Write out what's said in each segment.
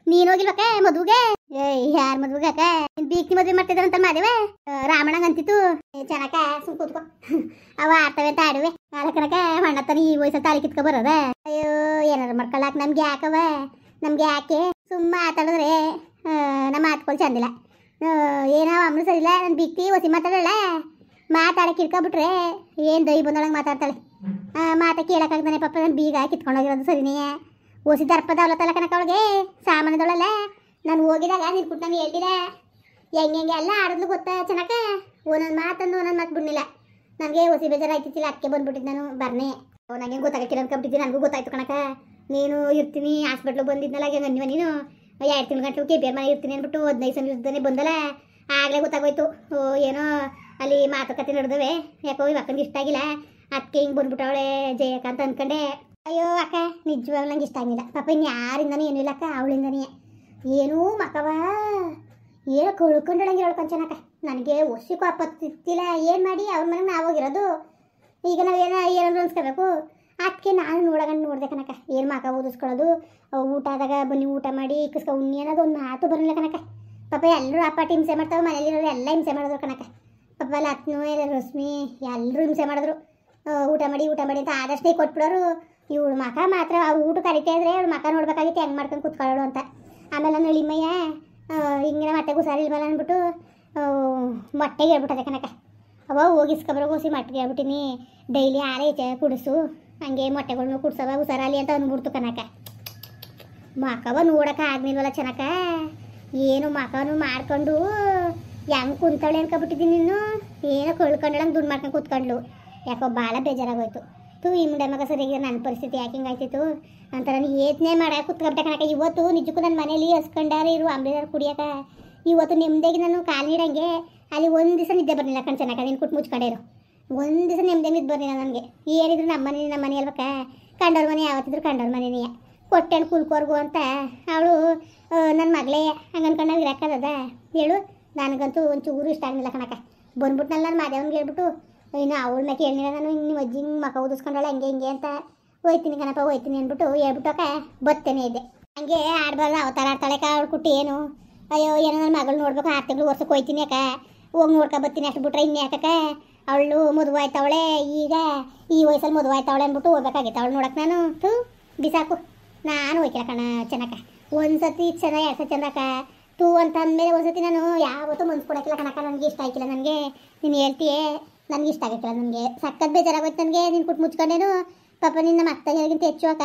ನೀನ್ ಹೋಗಿಲ್ವಕ್ಕ ಮದುವೆಗೆ? ಯಾರ ಮದುವೆಗೆ ಅಕ್ಕ? ಬೀಕ್ತಿ ಮದುವೆ ಮಾಡ್ತಿದ್ದಾರಂತ ಮಾದೇವ ರಾಮಣ್ಣಂಗ ಅಂತಿತ್ತು. ಚೆನ್ನಾಕ ಸುಮ್ ಕೂತ್ಕೋ ಅವ ಆಡ್ತವೆ ಅಂತ ಆಡುವೆ ಅದಕ್ಕನಕ ಹೊಣ್ಣತ್ತನ ಈ ವಯಸ್ಸಲ್ಲಿ ತಾಳಿ ಕಿತ್ಕೊ ಬರೋದ. ಅಯ್ಯೋ ಏನಾರು ಮಾಡ್ಕೊಳ್ಳಾಕ ನಮ್ಗೆ ಯಾಕವ, ನಮ್ಗೆ ಯಾಕೆ ಸುಮ್ಮ ಮಾತಾಡಿದ್ರೆ ನಮ್ಮ ಮಾತ್ಕೊಳ್ ಚಂದಿಲ್ಲ. ಏನೋ ಅಮ್ಮನು ಸರಿಲ್ಲ, ನನ್ನ ಬೀಕ್ತಿ ಹೊಸಿ ಮಾತಾಡಲ್ಲ, ಮಾತಾಡಕ್ಕೆ ಇಟ್ಕೊಬಿಟ್ರೆ ಏನು ದೈ ಬಂದೊಳಗೆ ಮಾತಾಡ್ತಾಳೆ. ಮಾತಾ ಕೇಳಕ್ಕಾಗ್ದಾನೆ ಪಾಪ. ನನ್ನ ಬೀಗ ಕಿತ್ಕೊಂಡೋಗಿರೋದು ಸರಿನೇ. ಹೊಸಿ ದರ್ಪದ ಅವಲತ್ತಲ್ಲ ಕನಕ ಅವಳಿಗೆ ಸಾಮಾನ್ಯದೊಳಲ್ಲ. ನಾನು ಹೋಗಿದಾಗ ನೀನು ಕುಟ್ಟು ನಾನು ಹೇಳ್ತಿಲ್ಲ ಹೆಂಗೆ ಎಲ್ಲ ಆಡಿದ್ಲು ಗೊತ್ತಾ ಚೆನ್ನಾಕ. ಒಂದೊಂದು ಮಾತಂದು ಒಂದೊಂದು ಮಾತು ಬಿಡ್ಲಿಲ್ಲ. ನನಗೆ ಹೊಸಿ ಬೇಜಾರಾಯ್ತಿಲ್ಲ, ಅದಕ್ಕೆ ಬಂದ್ಬಿಟ್ಟಿದ್ದು ನಾನು ಬರ್ನೆ. ನನಗೆ ಗೊತ್ತಾಗಕ್ಕಿಲ್ಲ ಅನ್ಕೊಂಬಿಟ್ಟಿದ್ದೀನಿ. ನನಗೂ ಗೊತ್ತಾಯ್ತು ಕಣಕ. ನೀನು ಇರ್ತೀನಿ ಹಾಸ್ಪಿಟ್ಲಿಗೆ ಬಂದಿದ್ನಲ್ಲ ಗಂಜವ ನೀನು 2 ತಿಂಗಳು ಗಂಟಲು KPR ಮನೆ ಇರ್ತೀನಿ ಅಂದ್ಬಿಟ್ಟು 15 ಸಲ ಇರ್ತಾನೆ ಬಂದಲ್ಲ. ಆಗಲೇ ಗೊತ್ತಾಗೋಯ್ತು. ಏನೋ ಅಲ್ಲಿ ಮಾತುಕತೆ ನಡೆದವೆ. ಯಾಕೋ ಈ ಅಕ್ಕನಿಗೆ ಇಷ್ಟ ಆಗಿಲ್ಲ, ಅದಕ್ಕೆ ಹಿಂಗೆ ಬಂದ್ಬಿಟ್ಟವಳೆ ಜಯಕ್ಕ ಅಂತ ಅಂದ್ಕೊಂಡೆ. ಅಯ್ಯೋ ಅಕ್ಕ ನಿಜವಾಗ್ಲೂ ನಂಗೆ ಇಷ್ಟ ಆಗಿಲ್ಲ ಪಾಪ. ಇನ್ನು ಯಾರಿಂದನೂ ಏನೂ ಇಲ್ಲ ಅಕ್ಕ, ಅವಳಿಂದನೇ ಏನೂ ಮಕ್ಕವ ಏನೋ ಕಳ್ಕೊಂಡಳಂಗೆ ಹೇಳ್ಕೊಂಚನಕ್ಕ. ನನಗೆ ವರ್ಷಕ್ಕೂ ಆಪತ್ತಿಲ್ಲ. ಏನು ಮಾಡಿ ಅವ್ರ ಮನೆಗೆ ನಾವು ಹೋಗಿರೋದು. ಈಗ ನಾವೇನೋ ಏನಾದ್ರು ಅನ್ಸ್ಕೋಬೇಕು. ಅದಕ್ಕೆ ನಾನು ನೋಡ್ದೆ ಕನಕ. ಏನು ಮಕ ಓದಿಸ್ಕೊಳ್ಳೋದು, ಊಟ ಆದಾಗ ಬನ್ನಿ ಊಟ ಮಾಡಿ ಇಕ್ಕಿಸ್ಕೊ ಉಣ್ಣಿ ಅನ್ನೋದು ಒಂದು ಮಾತು ಬರಲಿಲ್ಲ ಕನಕ. ಪಾಪ ಎಲ್ಲರೂ ಅಪ್ಪಾಟಿ ಹಿಂಸೆ ಮಾಡ್ತಾವೆ, ಮನೇಲಿರೋರು ಎಲ್ಲ ಹಿಂಸೆ ಮಾಡಿದ್ರು ಕನಕ. ಪಾಪ ಲಕ್ಷ್ಮೀ ರಶ್ಮಿ ಎಲ್ಲರೂ ಹಿಂಸೆ ಮಾಡಿದ್ರು. ಊಟ ಮಾಡಿ ಅಂತ ಆದಷ್ಟೇ ಕೊಟ್ಬಿಡೋರು. ಇವಳು ಮಕ ಮಾತ್ರ ಅವ್ರು ಊಟ ಕರಿತಾ ಇದ್ರೆ ಅವಳು ಮಕ ನೋಡ್ಬೇಕಾಗಿತ್ತು ಹೆಂಗೆ ಮಾಡ್ಕೊಂಡು ಕೂತ್ಕೊಳ್ಳೋಳು ಅಂತ. ಆಮೇಲೆ ನಾನು ಎಳಿಮಯ್ಯ ಹಿಂಗೆ ಮೊಟ್ಟೆಗೂ ಹುಷಾರಿಲ್ವಲ್ಲ ಅಂದ್ಬಿಟ್ಟು ಮೊಟ್ಟೆಗೆ ಹೇಳ್ಬಿಟ್ಟದೆ ಕನಕ. ಅವ ಹೋಗಿಸ್ಕೊಬರೋ ಹೋಸಿ ಮಟ್ಟಿಗೆ ಹೇಳ್ಬಿಟ್ಟಿನಿ ಡೈಲಿ ಹಾಲೇ ಕುಡಿಸು, ಹಂಗೆ ಮೊಟ್ಟೆಗಳ್ನು ಕುಡ್ಸವ ಹುಷಾರಾಲಿ ಅಂತ ಅಂದ್ಬಿಡ್ತು ಕನಕ. ಮಕವ ನೋಡೋಕೆ ಆಗ್ನಿಲ್ವಲ್ಲ ಚೆನ್ನಕ. ಏನು ಮಕನು ಮಾಡ್ಕೊಂಡು ಹೆಂಗೆ ಕುಂತವಳೆ ಅನ್ಕೊಬಿಟ್ಟಿದ್ದೀನಿ. ನೀನು ಏನೋ ಕಳ್ಕೊಂಡಳಂಗೆ ದುಡ್ಡು ಮಾಡ್ಕೊಂಡು ಕೂತ್ಕೊಂಡ್ಲು. ಯಾಕೋ ಭಾಳ ಬೇಜಾರಾಗೋಯ್ತು. ಈ ಮುಂದೆ ಮಗ ಸರಿಯಾಗಿ ನನ್ನ ಪರಿಸ್ಥಿತಿ ಯಾಕೆ ಹಿಂಗಾಯ್ತಿತ್ತು ಅಂತ ನಾನು ಯೋಚನೆ ಮಾಡಕ್ಕೆ ಕೂತ್ಕೊಂಡೆ ಕನಕ. ಇವತ್ತು ನಿಜಕ್ಕೂ ನನ್ನ ಮನೇಲಿ ಹಸ್ಕೊಂಡಾರೆ ಇರು ಅಂಬ್ಲಿದಾರು ಕುಡಿಯೋಕೆ. ಇವತ್ತು ನೆಮ್ಮದಿಗೆ ನಾನು ಕಾಲು ನೀಡಂಗೆ ಅಲ್ಲಿ ಒಂದು ದಿವಸ ನಿದ್ದೆ ಬರಲಿಲ್ಲ ಕಣ್ ಚೆನ್ನಕ. ನೀನು ಕುಟ್ಟು ಮುಚ್ಕೊಂಡಿರು ಒಂದು ದಿವಸ ನೆಮ್ಮದಿ ನಿದ್ದೆ ಬರಲಿಲ್ಲ ನನಗೆ. ಏನಿದ್ರು ನಮ್ಮ ಮನೆ ಅಲ್ವಕ್ಕ. ಕಂಡವ್ರ ಮನೆ ಯಾವತ್ತಿದ್ರು ಕಂಡವ್ರ ಮನೆಯೇ ಕೊಟ್ಟೆಣ್ಣು ಕುಲ್ಕೋರ್ಗು ಅಂತ ಅವಳು ನನ್ನ ಮಗಳೇ ಹಂಗೆ ಅನ್ಕೊಂಡಾಗ ಇರಕ್ಕದ ಹೇಳು. ನನಗಂತೂ ಒಂಚೂರು ಇಷ್ಟ ಆಗಲಿಲ್ಲ ಕಣಕ. ಬಂದ್ಬಿಟ್ನಲ್ಲ ನಾನು ಮಾದೇವನ್ಗೆ ಹೇಳ್ಬಿಟ್ಟು ಇನ್ನು ಅವಳ ಮ್ಯಾಕೆ ಹೇಳಿಲ್ಲ ನಾನು. ನಿಮ್ಮ ಅಜ್ಜಿ ಮಕ ಓದಿಸ್ಕೊಂಡಾಳೆ ಹಂಗೆ ಅಂತ ಹೋಯ್ತೀನಿ ಕಣಪ್ಪ ಹೋಯ್ತೀನಿ ಅಂದ್ಬಿಟ್ಟು ಹೇಳ್ಬಿಟ್ಟೋಕ ಬತ್ತೇನೆ ಇದ್ದೆ. ಹಂಗೆ ಆಡ್ಬಾರ್ದು ಅವತಾರ ಆಡ್ತಾಳೆ ಅವಳು ಕುಟ್ಟಿ. ಏನು ಅಯ್ಯೋ ಏನೋ ನನ್ನ ಮಗಳು ನೋಡ್ಬೇಕು 6 ತಿಂಗಳು ವರ್ಷಕ್ಕೆ ಹೋಯ್ತೀನಿ ಯಾಕ ಹೋಗಿ ನೋಡ್ಕೊ ಬತ್ತೀನಿ ಅಷ್ಟು ಬಿಟ್ರೆ ಇನ್ನು ಯಾಕಕ್ಕ. ಅವಳು ಮದುವೆ ಆಯ್ತವಳೆ ಈಗ ಈ ವಯಸ್ಸಲ್ಲಿ ಮದುವೆ ಆಯ್ತವಳೆ ಅಂದ್ಬಿಟ್ಟು ಹೋಗ್ಬೇಕಾಗಿತ್ತು ಅವಳು ನೋಡಕ್ಕೆ. ನಾನು ಬಿಸಾಕು ನಾನು ಹೋಯ್ಕಿಲ್ಲ ಕಣ ಚೆನ್ನಕ. ಒಂದು ಸತಿ ಚೆನ್ನ 2 ಸತಿ ಚೆನ್ನಕ ಅಂತ ಅಂದಮೇಲೆ ಒಂದು ಸತಿ ನಾನು ಯಾವತ್ತೂ ಮನ್ಸು ಕೊಡೋಕ್ಕಿಲ್ಲ ಕಣಕ. ನನಗೆ ಇಷ್ಟ ಆಯ್ಕಿಲ್ಲ. ನನಗೆ ನೀನು ಹೇಳ್ತೀಯೇ ನನಗೆ ಇಷ್ಟ ಆಗಿಲ್ಲ. ನನಗೆ ಸಕ್ಕತ್ ಬೇಜಾರಾಗೋಯ್ತು ನನಗೆ. ನೀನು ಕುಟ್ಟು ಮುಚ್ಕೊಂಡೇನು ಪಾಪ ನಿನ್ನ ಮಕ್ಕಳಿಗಿಂತ ಹೆಚ್ಚು ಅಕ್ಕ.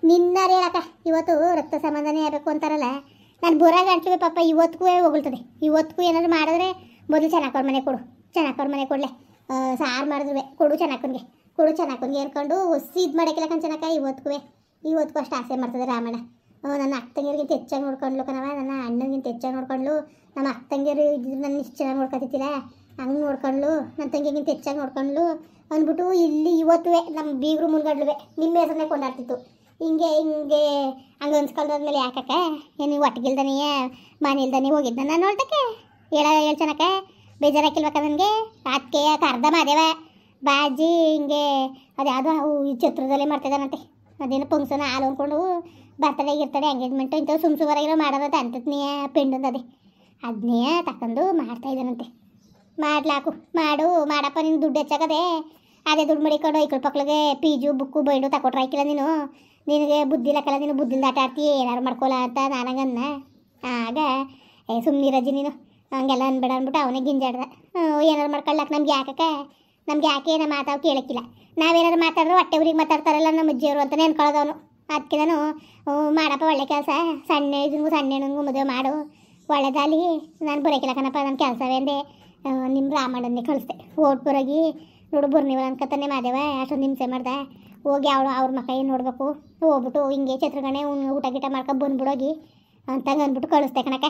ನಿನ್ನಾರು ಹೇಳಕ್ಕ ಇವತ್ತು ರಕ್ತ ಸಂಬಂಧನೇ ಆಗಬೇಕು ಅಂತಾರಲ್ಲ. ನಾನು ಬರೋ ಗಂಟ್ಲು ಪಾಪ ಇವತ್ತಿಗೂ ಹೋಗ್ತದೆ. ಇವತ್ತಿಗೂ ಏನಾದ್ರು ಮಾಡಿದ್ರೆ ಮೊದಲು ಚೆನ್ನಾಕವ್ರ ಮನೆ ಕೊಡು, ಚೆನ್ನಾಕವ್ರ ಮನೆ ಕೊಡಲೆ. ಸಾರು ಮಾಡಿದ್ರು ಕೊಡು ಚೆನ್ನಾಕನ್ಗೆ ಅನ್ಕೊಂಡು ಹೊಸಿ ಇದು ಮಾಡೋಕ್ಕಿಲ್ಲ ಕಣ್ ಚೆನ್ನಕ. ಇವತ್ತಿಗೂ ಅಷ್ಟು ಆಸೆ ಮಾಡ್ತದೆ ರಾಮಣ್ಣ. ನನ್ನ ಅಕ್ಕಂಗಿರಿಗಿಂತ ಹೆಚ್ಚಾಗಿ ನೋಡ್ಕೊಂಡ್ಲು ಕಣವ. ನನ್ನ ಅಣ್ಣನಿಗಿಂತ ಹೆಚ್ಚಾಗಿ ನೋಡ್ಕೊಂಡ್ಲು. ನಮ್ಮ ಅಕ್ಕಂಗಿರು ಇದ್ರು ನನ್ನ ಇಷ್ಟು ಚೆನ್ನಾಗಿ ನೋಡ್ಕೊತಿದ್ದಿಲ್ಲ ಹಂಗೆ ನೋಡ್ಕೊಂಡ್ಲು. ನನ್ನ ತಂಗಿಗಿಂತ ಹೆಚ್ಚಾಗಿ ನೋಡ್ಕೊಂಡ್ಲು ಅಂದ್ಬಿಟ್ಟು ಇಲ್ಲಿ ಇವತ್ತು ನಮ್ಮ ಬೀಗರು ಮುಂದ್ಗಡ್ಲು ನಿಮ್ಮ ಹೆಸರನ್ನೇ ಕೊಂಡಾಡ್ತಿತ್ತು. ಹಿಂಗೆ ಹಂಗೆ ಅನ್ಸ್ಕೊಂಡಾದ್ಮೇಲೆ ಯಾಕಕ್ಕ ಏನು ಒಟ್ಟಿಗಿಲ್ದಾನೆ ಮನೆ ಇಲ್ದಾನೆ ಹೋಗಿದ್ದ ನಾನು ನೋಡ್ತಕ್ಕೆ ಹೇಳ ಚೆನ್ನಕ. ಬೇಜಾರಾಕಿಲ್ವಕ್ಕ ನನಗೆ. ಅದಕ್ಕೆ ಕರ್ದ ಮಾದೇವ ಬಾಜಿ ಹಿಂಗೆ ಅದ್ಯಾವುದೋ ಈ ಛತ್ರದಲ್ಲೇ ಮಾಡ್ತಿದ್ದಾನಂತೆ. ಅದೇನೋ ಫಂಕ್ಷನ್ ಹಾಲು ಅಂದ್ಕೊಂಡು ಬರ್ತಡೇ ಇರ್ತಡೆ ಎಂಗೇಜ್ಮೆಂಟು ಇಂಥವು ಸುಮ್ಸುವರಾಗಿರೋ ಮಾಡೋದಂತೆ ಅಂತದ್ನೇ ಪೆಂಡಂದು ಅದನ್ನೇ ತಗೊಂಡು ಮಾಡ್ತಾಯಿದ್ದಾನಂತೆ. ಮಾಡ್ಲಾಕು ಮಾಡಪ್ಪ ನೀನು ದುಡ್ಡು ಹೆಚ್ಚಾಗದೆ. ಅದೇ ದುಡ್ಡು ಮಡಿಕೊಂಡು ಐಕಳು ಪಕ್ಳಿಗೆ ಪೀಜು ಬುಕ್ಕು ಬೈಡು ತಕೊಟ್ರೆ ಆಯ್ಕಿಲ್ಲ. ನಿನಗೆ ಬುದ್ಧಿ ಇಲ್ಲಕ್ಕಲ್ಲ. ನೀನು ಬುದ್ಧಿಲ್ದ ಆಟ ಆಡ್ತೀಯ ಏನಾರು ಮಾಡ್ಕೊಲ್ಲ ಅಂತ ನಾನಂಗನ್ನ. ಆಗ ಸುಮ್ಮನಿರಜ್ಜಿ ನೀನು ಹಂಗೆಲ್ಲ ಅನ್ಬೇಡ ಅಂದ್ಬಿಟ್ಟು ಅವನೇ ಗಿಂಜಾಡ್ದ. ಏನಾರು ಮಾಡ್ಕೊಳ್ಳಾಕ ನಮ್ಗೆ ಯಾಕೆ ನಮ್ಮ ಮಾತಾವು ಕೇಳಕ್ಕಿಲ್ಲ. ನಾವೇನಾದ್ರು ಮಾತಾಡಿದ್ರೆ ಹೊಟ್ಟೆ ಊರಿಗೆ ಮಾತಾಡ್ತಾರಲ್ಲ ನಮ್ಮ ಅಜ್ಜಿಯವರು ಅಂತಲೇ ಅನ್ಕೊಳ್ಳೋದವನು. ಅದಕ್ಕೆ ನಾನು ಮಾಡಪ್ಪ ಒಳ್ಳೆ ಕೆಲಸ, ಸಣ್ಣ ಹೆಣ್ಣಿಗೂ ಮದುವೆ ಮಾಡು ಒಳ್ಳೆದಾಲಿ. ನಾನು ಬರೋಕಿಲ್ಲ ಕಣಪ್ಪ ನನ್ನ ಕೆಲಸವೇ ಅಂದೆ. ನಿಮ್ಮ ರಾಮಣ್ಣನ್ನೇ ಕಳಿಸ್ದೆ ಓಟ್ಬುರಾಗಿ ನೋಡು ಬರ್ನಿವಲ್ಲ ಅನ್ಕತಾನೆ ಮಾದೇವ. ಅಷ್ಟೊಂದು ಹಿಂಸೆ ಮಾಡ್ದೆ. ಹೋಗಿ ಅವ್ರ ಮಕ್ಕ ಏನು ನೋಡ್ಬೇಕು ಹೋಗ್ಬಿಟ್ಟು ಹಿಂಗೆ ಛತ್ರಗಣೆ ಊಟ ಗೀಟ ಮಾಡ್ಕೊಂಡು ಬಂದ್ಬಿಡೋಗಿ ಅಂತಂಗೆ ಅಂದ್ಬಿಟ್ಟು ಕಳಿಸ್ದೆ ಕಣಕ್ಕ.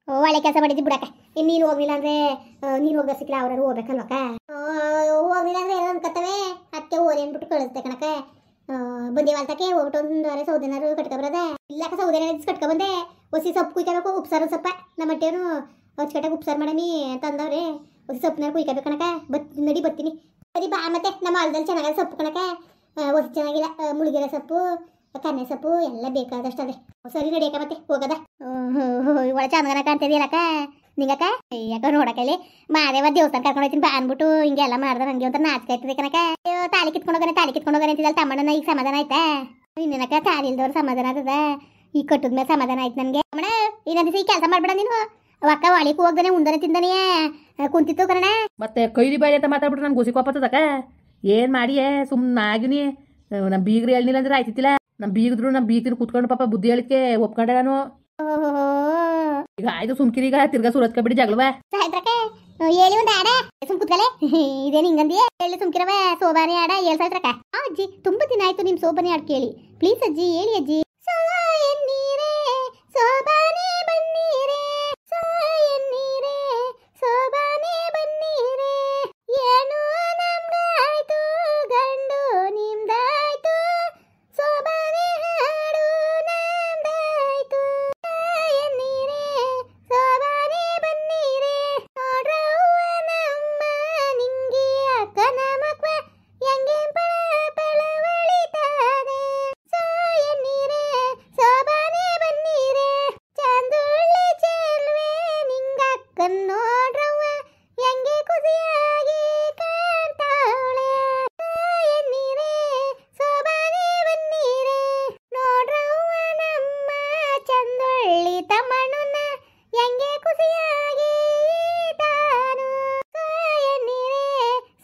ಒಳ್ಳೆ ಕೆಲಸ ಮಾಡಿದ್ದಿ ಬಿಡಕ್ಕ. ಇನ್ನು ನೀನು ಹೋಗ್ಲಿಲ್ಲ ಅಂದರೆ ನೀನು ಹೋಗೋ ಸಿಕ್ಕಿಲ್ಲ ಅವ್ರಾರು ಹೋಗ್ಬೇಕಲ್ವಕ್ಕ. ಹೋಗ್ಲಿಲ್ಲ ಅಂದರೆ ಏನೋ ಅನ್ಕತ್ತವೆ. ಅದಕ್ಕೆ ಓರಿ ಅಂದ್ಬಿಟ್ಟು ಕಳಿಸ್ದೆ ಕಣಕ್ಕ. ಬಂದಿವಲ್ತಕ್ಕೆ ಹೋಗ್ಬಿಟ್ಟು ಒಂದು ವಾರ ಸೌದೆನಾರು ಕಟ್ಕೊಬರದ. ಇಲ್ಲಕ್ಕ ಸೌದೆನ ಕಟ್ಕೊಬಂದೆ. ಹೊಸಿ ಸೊಪ್ಪು ಕುಯ್ಕೋಬೇಕು. ಉಪ್ಸಾರು ಸೊಪ್ಪ ನಮ್ಮ ಮಟ್ಟೇನು ಅಚ್ಚುಕಟ್ಟಾಗಿ ಉಪ್ಸಾರು ಮಾಡಮಿ ಅಂತ ಅಂದವ್ರೆ. ಹೊಸಿ ಸೊಪ್ಪನಾರು ಕುಯ್ಕೋಬೇಕು ಕಣಕ್ಕ. ನಡಿ ಬರ್ತೀನಿ. ಸರಿ ಬಾ. ಮತ್ತೆ ನಮ್ಮ ಹೊಲದಲ್ಲಿ ಚೆನ್ನಾಗಿ ಸೊಪ್ಪು ಕಣಕ್ಕ. ಹೊಸಿ ಚೆನ್ನಾಗಿಲ್ಲ ಮುಳುಗಿರೋ ಸೊಪ್ಪು ಕನ್ನೆ ಸೊಪ್ಪು ಎಲ್ಲ ಬೇಕಾದಷ್ಟು ಅದೇ. ಸರಿ ನಡಿಯಕ್ಕ ಮತ್ತೆ ಹೋಗದ. ಒಳ ಚಂದಗನ ಕಾಣ್ತಿದ್ಯಲ್ಲಕ್ಕ ನಿಂಗಕ್ಕ. ಯಾಕ ನೋಡಕಲ್ಲಿ ಮಾದೇವ ದೇವಸ್ಥಾನ ಕರ್ಕೊಂಡು ಹೋಗ್ತೀನಿ ಬಾ ಅನ್ಬಿಟ್ಟು ಹಿಂಗೆಲ್ಲ ಮಾಡ್ದ ನಂಗೆ ಒಂಥರ ನಾಚಿಕೆ ಆಯ್ತದೆ ಕನಕ. ತಾಳಿ ಕಿತ್ಕೊಂಡೋಗನೆ ಅಂತಿದ್ದಲ್ಲ ತಮ್ಮಣ್ಣ. ಈಗ ಸಮಾಧಾನ ಆಯ್ತಾ? ಇನ್ನೇನಕ್ಕ ತಾಳಿ ಇಲ್ದವ್ರು ಸಮಾಧಾನ ಆತದ. ಈಗ ಕಟ್ಟದ್ಮೇಲೆ ಸಮಾಧಾನ ಆಯ್ತು ನನಗೆ. ಅಮ್ಮಣ ಇನ್ನೊಂದ್ ದಿವಸ ಈ ಕೆಲಸ ಮಾಡ್ಬೇಡ ನೀನು. ಅಕ್ಕ ಒಳಿಕ್ ಹೋಗ್ದಾನೆ ಉಂದನೆ ತಿಂದನೆಯ ಕುಂತಿತ್ತು ಕಣ. ಮತ್ತೆ ಕೈಲಿ ಬಾಯಿ ಅಂತ ಮಾತಾಡ್ಬಿಟ್ರೆ ನನ್ಗೆ ಗುಸಿ ಕೋಪತ್ತದಕ್ಕ. ಏನ್ ಮಾಡಿಯೇ ಸುಮ್ಮನೆ ಆಗಿನಿ. ನಮ್ಮ ಬೀಗ್ರಿ ಹೇಳಿಲ್ಲ ಅಂದ್ರೆ ಆಯ್ತಿತ್ತಿಲ್ಲ. ನಮ್ಮ ಬೀಗಿದ್ರು ನಮ್ಮ ಬೀಗ್ತಿರು ಕುತ್ಕೊಂಡು ಪಾಪ ಬುದ್ಧಿ ಹೇಳಿಕೆ ಒಪ್ಕೊಂಡೆ ನಾನು. ಈಗ ಆಯ್ತು ಸುಮ್ಕಿರಿ. ಈಗ ತಿರ್ಗಾ ಸುರತ್ಕ ಬಿಡಿ ಜಗಳವ ಸಾಯ್ತ್ರಕ್ಕೆ ಹೇಳಿ ಒಂದು ಆಡ ಸುಮ್ ಕುತ್ಕಲೆ. ಇದೇನು ಹಿಂಗಂದಿಯೇ ಹೇಳಿ ಸುಮ್ಕಿರವ. ಸೋಬಾನೆ ಆಡ ಹೇಳ್ ಸಾಯ್ತ್ರಕ್ಕ. ಅಜ್ಜಿ ತುಂಬಾ ದಿನ ಆಯ್ತು ನಿಮ್ ಸೋಬಾನೆ ಆಡ್ ಕೇಳಿ. ಪ್ಲೀಸ್ ಅಜ್ಜಿ ಹೇಳಿ ಅಜ್ಜಿ. ಎನ್ನೀರೇ ಸೋಬಾನೆ ಬನ್ನೀರೇ, ಎನ್ನೀರೇ ಸೋಬಾನೆ ಬನ್ನೀರೇ. ಏನು ನಮ್ದಾಯ್ತು ಗಂಡು ನಿಮ್ದಾಯ್ತು, ಸೋಬಾನೆ ಹಾಡು ನಮ್ದಾಯ್ತು. ಎನ್ನೀರೇ ಸೋಬಾನೆ ಬನ್ನೀರೇ, ನೋಡ್ರವ್ವ ನಮ್ಮ ನಿಂಗೆ ಅಕ್ಕನ ಮಕ್ವ ಹೆಂಗೆ ಪಳವಳಿತಾದೆ. ಎನ್ನೀರೇ ಸೋಬಾನೆ ಬನ್ನೀರೇ, ಚಂದುಳ್ಳಿ ಚೆಲ್ವೆ ನಿಂಗಕ್ಕನ್ ನೋಡ್ರವ್ವ ಹೆಂಗೆ ಖುಷಿಯಾಗಿ ಕಾಣ್ತಾವಳೆ. ಎನ್ನೀರೇ ಸೋಬಾನೆ ಬನ್ನೀರೇ, ನೋಡ್ರವ್ವ ನಮ್ಮ ಚಂದುಳ್ಳಿ ತಮ್ಮಣ್ಣನ ಹೆಂಗೆ ಖುಷಿಯಾಗಿ ತಾನು. ಎನ್ನೀರೇ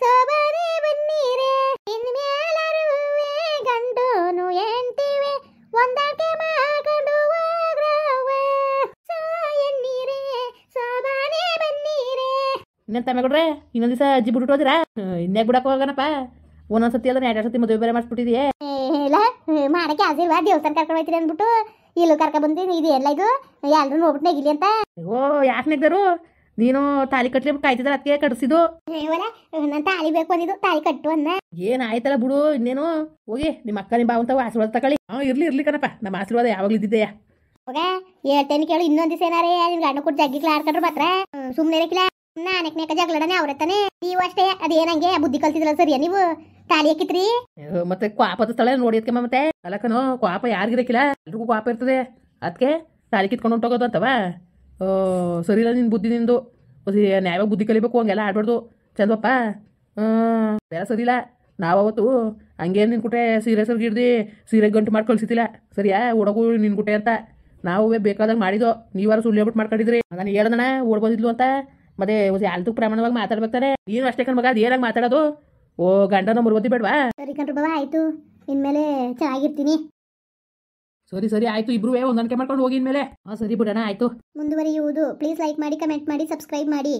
ಸೋಬಾನೆ ಬನ್ನೀರೇ, ಇನ್ಮ್ಯಾಲರುವೆ ಗಂಡುನು ಎಂಟಿವೆ ಒಂದಾಕೆ ಮಾಡ್ಕೊಂಡು ಹೋಗ್ರವ್ವ. ಎನ್ನೀರೇ ಸೋಬಾನೆ ಬನ್ನೀರೇ. ಇನ್ನೇನು ತಮ್ಮೆಗೊಡ್ರೆ ಇನ್ನೊಂದು ದಿವಸ ಅಜ್ಜಿ ಬಿಟ್ಬಿಟ್ಟು ಹೋದಿರಾ? ಇನ್ನೇಕ್ ಬಿಡಕ್ಕೆ ಹೋಗೋಣಪ್ಪ. ಒಂದೊಂದ್ಸತಿ ಅಲ್ಲ 2 ಸತಿ ಮದುವೆ ಬೇರೆ ಮಾಡಿಸ್ಬಿಟ್ಟಿದೆಯೇ. ಇಲ್ಲ ಮಾಡಕ್ಕೆ ಆಸಿಲ್ವಾ ದೇವಸ್ಥಾನ ಕರ್ಕೊಂಡು ಹೋಗ್ತೀರಿ ಅಂದ್ಬಿಟ್ಟು ಇಲ್ಲೂ ಕರ್ಕ ಬಂದಿನಿ. ಇದು ಎಲ್ಲ ಇದು ಎಲ್ಲರೂ ನೋಡ್ಬಿಟ್ಟು ನೆಗಿಲಿ ಅಂತ. ಓ ಯಾಕೆ ನೆಗ್ದರು? ನೀನು ತಾಲಿ ಕಟ್ಲಿ ಕಾಯ್ತಿದ್ರೆ ಅದಕ್ಕೆ ಕಟ್ಸಿದ್ದು. ನಾನು ತಾಳಿ ಬೇಕು ಅಂದಿದ್ದು ತಾಳಿ ಕಟ್ಟು ಅನ್ನ. ಏನ್ ಆಯ್ತಲ್ಲ ಬಿಡು. ಇನ್ನೇನು ಹೋಗಿ ನಿಮ್ಮ ಅಕ್ಕ ನಿಮ್ಮ ಬಾವಂತ ಆಶೀರ್ವಾದ ತಗೊಳ್ಳಿ. ಇರ್ಲಿ ಕಣಪ್ಪ, ನಮ್ಮ ಆಶೀರ್ವಾದ ಯಾವಾಗ್ಲೂ ಇದ್ದಿದ್ದೆಯಾ. ಹೋಗ ಹೇಳ್ತೇನೆ ಕೇಳು. ಇನ್ನೊಂದ್ ದಿವಸ ಏನಾರೇ ನಿನ್ ಗಂಡ ಕೊಟ್ಟು ಜಗ್ಗಿಕ್ಲ ಆಡ್ಕೊಂಡ್ರು ಮಾತ್ರ ಸುಮ್ನೆ ಇರಕಿಲ್ಲ. ನಾನಕ್ಕೆ ಜಗಳಡನೆ ಅವ್ರತ್ತಾನೆ. ನೀವು ಅಷ್ಟೇ ಅದೇನಂಗೆ ಬುದ್ಧಿ ಕಲ್ತಿದ್ರಲ್ಲ ಸರಿಯಾ ನೀವು? ತಾಳಿ ಹಾಕಿತ್ರಿ ಮತ್ತೆ ಕ್ವಾಪದ ಸ್ಥಳ ನೋಡಿ ಅದಕ್ಕೆ ಮತ್ತೆ ಅಲ್ಲಕ್ಕನೋ ಕ್ವಾಪ ಯಾರಿಗಿರಕಿಲ್ಲ, ಎಲ್ರಿಗೂ ಕ್ವಾಪ ಇರ್ತದೆ. ಅದಕ್ಕೆ ತಾಳಿ ಕಿತ್ಕೊಂಡು ಹೊಂಟೋಗೋದು ಅಂತವ. ಸರಿ ಇಲ್ಲ ನಿನ್ನ ಬುದ್ಧಿ ನಿಂದು. ನ್ಯಾಯವಾಗಿ ಬುದ್ಧಿ ಕಲಿಬೇಕು, ಹಂಗೆಲ್ಲ ಆಡ್ಬಾರ್ದು ಚಂದಪ್ಪ. ಅದೆಲ್ಲ ಸರಿ ಇಲ್ಲ. ನಾವವತ್ತು ಹಂಗೇನು ನಿನ್ಕುಟೆ ಸೀರೆ ಸರ್ಗಿಡ್ದು ಸೀರೆ ಗಂಟು ಮಾಡಿ ಕಳ್ಸಿತಿಲ್ಲ ಸರಿಯಾ? ಓಡೋಗು ನಿನ್ಕುಟೆ ಅಂತ ನಾವು ಬೇಕಾದಾಗ ಮಾಡಿದೋ. ನೀವಾರು ಸುಳ್ಳು ಹೇಳ್ಬಿಟ್ಟು ಮಾಡ್ಕೊಂಡಿದ್ರಿ. ನಾನು ಹೇಳ್ದಣ ಓಡ್ಬೋದಿದ್ಲು ಅಂತ. ಮತ್ತೆ ಯಾಲ್ದು ಪ್ರಮಾಣವಾಗಿ ಮಾತಾಡ್ಬೇಕಾರೆ ನೀನು ಅಷ್ಟೇ ಕಣ್ ಮಗ. ಅದು ಏನಾಗಿ ಮಾತಾಡೋದು? ಓ ಗಂಡನ ಮುರ್ಬೋದಿ ಬೇಡವಾ? ಸರಿ ಕಣ್ರು ಬಾಬಾ ಆಯ್ತು. ಇನ್ಮೇಲೆ ಚೆನ್ನಾಗಿರ್ತೀನಿ. ಸರಿ ಆಯ್ತು. ಇಬ್ರು ಹೊಂದಾಣಿಕೆ ಮಾಡ್ಕೊಂಡು ಹೋಗಿ ಇನ್ಮೇಲೆ. ಸರಿ ಬಿಡೋಣ ಆಯ್ತು. ಮುಂದುವರಿಯುವುದು. ಪ್ಲೀಸ್ ಲೈಕ್ ಮಾಡಿ, ಕಮೆಂಟ್ ಮಾಡಿ, ಸಬ್ಸ್ಕ್ರೈಬ್ ಮಾಡಿ.